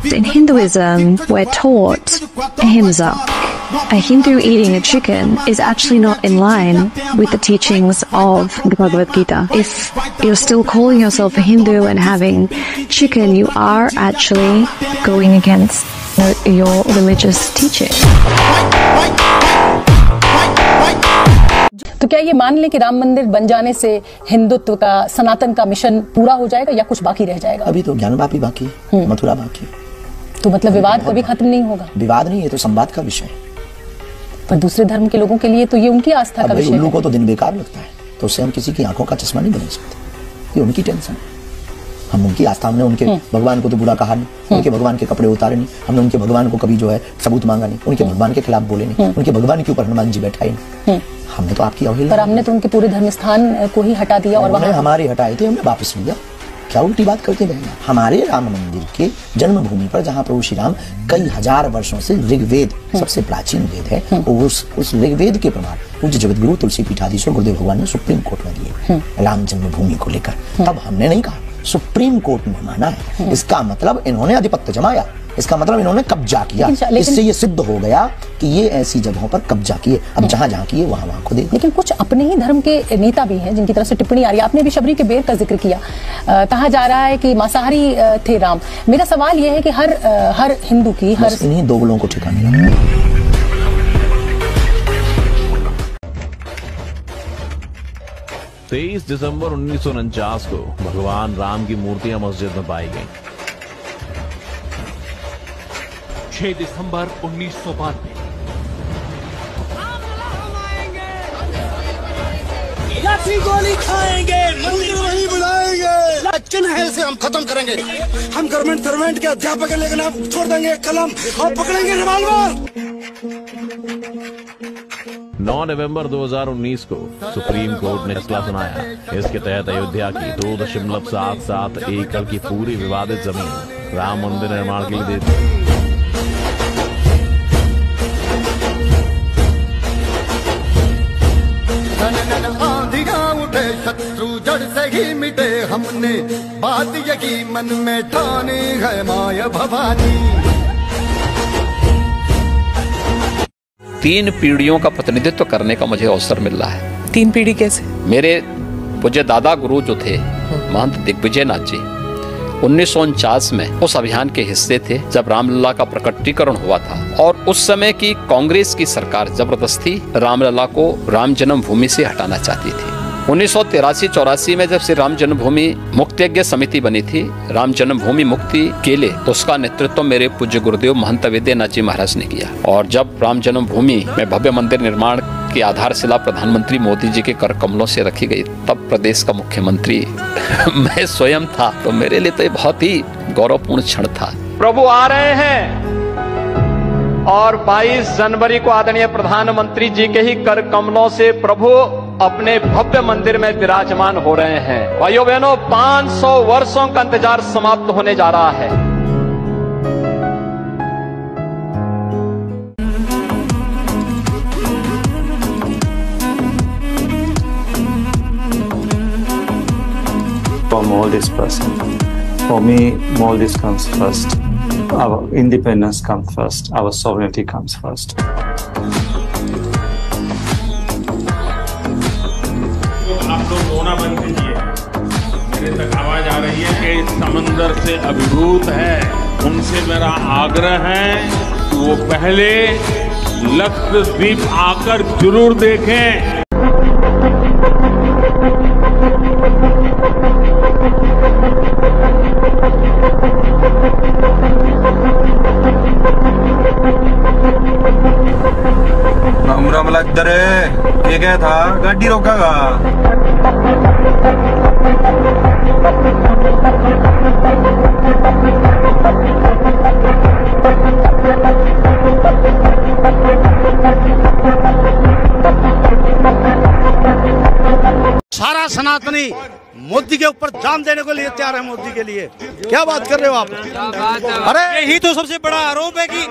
In Hinduism, we're taught ahimsa. A Hindu eating a chicken is actually not in line with the teachings of the Bhagavad Gita. If you're still calling yourself a Hindu and having chicken, you are actually going against your religious teaching. तो क्या ये मान लें कि राम मंदिर बन जाने से हिंदुत्व का, सनातन का मिशन पूरा हो जाएगा या कुछ बाकी रह जाएगा? अभी तो ज्ञानवापी बाकी है, मथुरा बाकी है। तो मतलब विवाद कभी खत्म नहीं होगा? विवाद नहीं, ये तो संवाद का विषय है। पर दूसरे धर्म के लोगों के लिए तो ये उनकी आस्था का विषय है। उन लोगों को तो दिन बेकार लगता है, तो उससे हम किसी की आंखों का चश्मा नहीं बना सकते। ये उनकी टेंशन है। हम उनकी आस्था, हमने उनके भगवान को तो बुरा कहा नहीं, उनके भगवान के कपड़े उतारे नहीं, हमने उनके भगवान को कभी जो है सबूत मांगा नहीं, उनके भगवान के खिलाफ बोले नहीं, उनके भगवान के ऊपर हनुमान जी बैठाए नहीं। हमने तो आपकी अवहेलना, पर हमने तो उनके पूरे धर्म स्थान को ही हटा दिया और वहां हमारे हटाए थे, हमने वापस लिया। क्या उल्टी बात करते हैं? हमारे राम मंदिर के जन्मभूमि पर जहाँ प्रभु श्री राम कई हजार वर्षों से ऋग्वेद, सबसे प्राचीन वेद है, उस ऋग्वेद के प्रमाण पूज्य जगतगुरु तुलसी पीठाधीश्वर गुरुदेव भगवान ने सुप्रीम कोर्ट में दिए राम जन्मभूमि को लेकर। तब हमने नहीं कहा, सुप्रीम कोर्ट ने माना है। इसका मतलब इन्होंने आधिपत्य जमाया, इसका मतलब इन्होंने कब्जा किया। इससे ये सिद्ध हो गया कि ये ऐसी जगहों पर कब्जा किए। अब जहां जहां किए वहां वहां को दे। लेकिन कुछ अपने ही धर्म के नेता भी हैं जिनकी तरफ से टिप्पणी आ रही है। आपने भी शबरी के बेर का जिक्र किया, कहा जा रहा है कि मांसाहारी थे राम। मेरा सवाल यह है कि हर हिंदू की, हर इन्हीं दोगलों को ठिकाने लगा। 23 दिसंबर 1949 को भगवान राम की मूर्तियां मस्जिद में पाई गईं। 6 दिसंबर 1992 लाठी गोली खाएंगे, मंदिर वहीं बनाएंगे, चिन्ह से हम खत्म करेंगे। हम गवर्नमेंट सर्वेंट के अध्यापक हैं, लेकिन आप छोड़ देंगे कलम और पकड़ेंगे रिवॉल्वर। 9 नवंबर 2019 को सुप्रीम कोर्ट ने फैसला सुनाया। इसके तहत अयोध्या की 2.77 एकड़ की पूरी विवादित जमीन राम मंदिर निर्माण के लिए दे दी। उठे शत्रु जड़ से ही मिटे, हमने बात यही मन में ठानी है माया भवानी। 3 पीढ़ियों का प्रतिनिधित्व करने का मुझे अवसर मिल रहा है। 3 पीढ़ी कैसे? मेरे पूज्य दादा गुरु जो थे महंत दिग्विजय नाथ जी, 1949 में उस अभियान के हिस्से थे जब रामलला का प्रकटीकरण हुआ था। और उस समय की कांग्रेस की सरकार जबरदस्ती रामलला को राम जन्मभूमि से हटाना चाहती थी। 1983-84 में जब श्री राम जन्मभूमि मुक्ति यज्ञ समिति बनी थी, राम जन्मभूमि मुक्ति के लिए, तो उसका नेतृत्व मेरे पूज्य गुरुदेव महंत विद्यानाथ जी महाराज ने किया। और जब राम जन्मभूमि में भव्य मंदिर निर्माण की आधारशिला प्रधानमंत्री मोदी जी के कर कमलों से रखी गई, तब प्रदेश का मुख्यमंत्री मैं स्वयं था। तो मेरे लिए तो ये बहुत ही गौरवपूर्ण क्षण था। प्रभु आ रहे हैं और 22 जनवरी को आदरणीय प्रधानमंत्री जी के ही कर कमलों से प्रभु अपने भव्य मंदिर में विराजमान हो रहे हैं। भाइयों बहनों, 500 वर्षों का इंतजार समाप्त होने जा रहा है। For all this person, for me, all this comes first. Our independence comes first. Our sovereignty comes first. आप लोग रोना बंद कीजिए। मेरे तक आवाज आ रही है कि समंदर से अभिभूत है। उनसे मेरा आग्रह है कि वो पहले लक्षद्वीप आकर जरूर देखें। ये क्या था? गाड़ी रोकागा। सारा सनातनी मोदी के ऊपर जान देने को लिए तैयार है। मोदी के लिए क्या बात कर रहे हो आप? अरे यही तो सबसे बड़ा आरोप है कि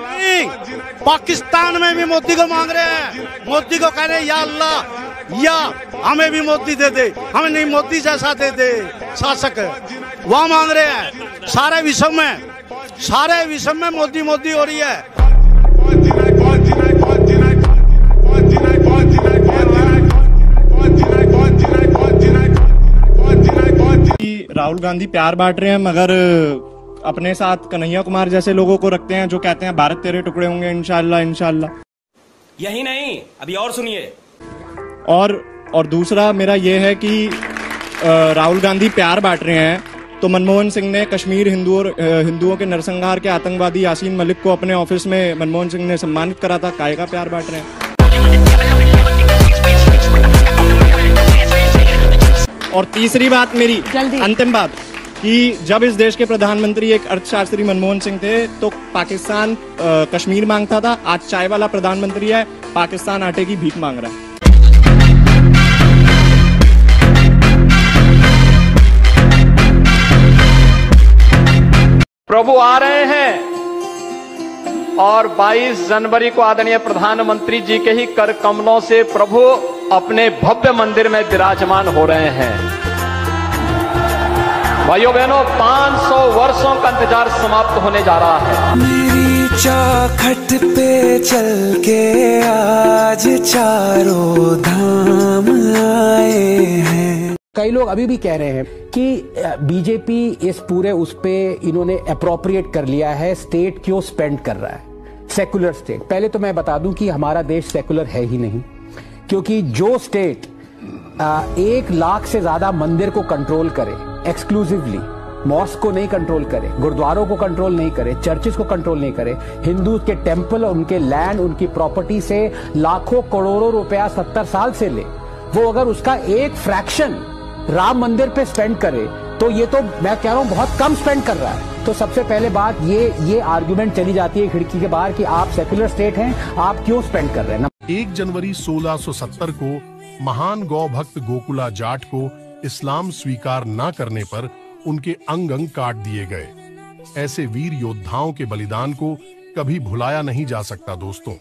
पाकिस्तान में भी मोदी को मांग रहे हैं। मोदी को कह रहे हैं या अल्लाह, या हमें भी मोदी दे दे, हमें नहीं मोदी जैसा दे दे शासक, वहाँ मांग रहे हैं। सारे विश्व में सारे विषय में मोदी मोदी हो रही है। राहुल गांधी प्यार बांट रहे हैं, मगर अपने साथ कन्हैया कुमार जैसे लोगों को रखते हैं जो कहते हैं भारत तेरे टुकड़े होंगे इंशाल्लाह इंशाल्लाह। यही नहीं, अभी और सुनिए। और दूसरा मेरा ये है कि राहुल गांधी प्यार बांट रहे हैं, तो मनमोहन सिंह ने कश्मीर हिंदुओं के नरसंहार के आतंकवादी यासीन मलिक को अपने ऑफिस में मनमोहन सिंह ने सम्मानित करा था। काय का प्यार बांट रहे हैं। और तीसरी बात मेरी अंतिम बात कि जब इस देश के प्रधानमंत्री एक अर्थशास्त्री मनमोहन सिंह थे तो पाकिस्तान कश्मीर मांगता था। आज चाय वाला प्रधानमंत्री है, पाकिस्तान आटे की भीख मांग रहा है। प्रभु आ रहे हैं और 22 जनवरी को आदरणीय प्रधानमंत्री जी के ही कर कमलों से प्रभु अपने भव्य मंदिर में विराजमान हो रहे हैं। भाइयों बहनों, 500 वर्षों का इंतजार समाप्त होने जा रहा है। मेरी चौखट पे चल के आज चारों धाम आए हैं। कई लोग अभी भी कह रहे हैं कि बीजेपी इस पूरे उस पे इन्होंने अप्रोप्रिएट कर लिया है, स्टेट क्यों स्पेंड कर रहा है, सेकुलर स्टेट। पहले तो मैं बता दूं कि हमारा देश सेकुलर है ही नहीं, क्योंकि जो स्टेट 1 लाख से ज्यादा मंदिर को कंट्रोल करे एक्सक्लूसिवली, मॉस्क को नहीं कंट्रोल करे, गुरुद्वारों को कंट्रोल नहीं करे, चर्चेस को कंट्रोल नहीं करे, हिंदू के टेम्पल, उनके लैंड, उनकी प्रॉपर्टी से लाखों करोड़ों रुपया 70 साल से ले, वो अगर उसका एक फ्रैक्शन राम मंदिर पे स्पेंड करे तो ये तो मैं कह रहा हूं बहुत कम स्पेंड कर रहा है। तो सबसे पहले बात ये आर्गुमेंट चली जाती है खिड़की के बाहर कि आप सेकुलर स्टेट हैं, आप क्यों स्पेंड कर रहे हैं। 1 जनवरी 1670 को महान गौ भक्त गोकुला जाट को इस्लाम स्वीकार न करने पर उनके अंग अंग काट दिए गए। ऐसे वीर योद्धाओं के बलिदान को कभी भुलाया नहीं जा सकता दोस्तों।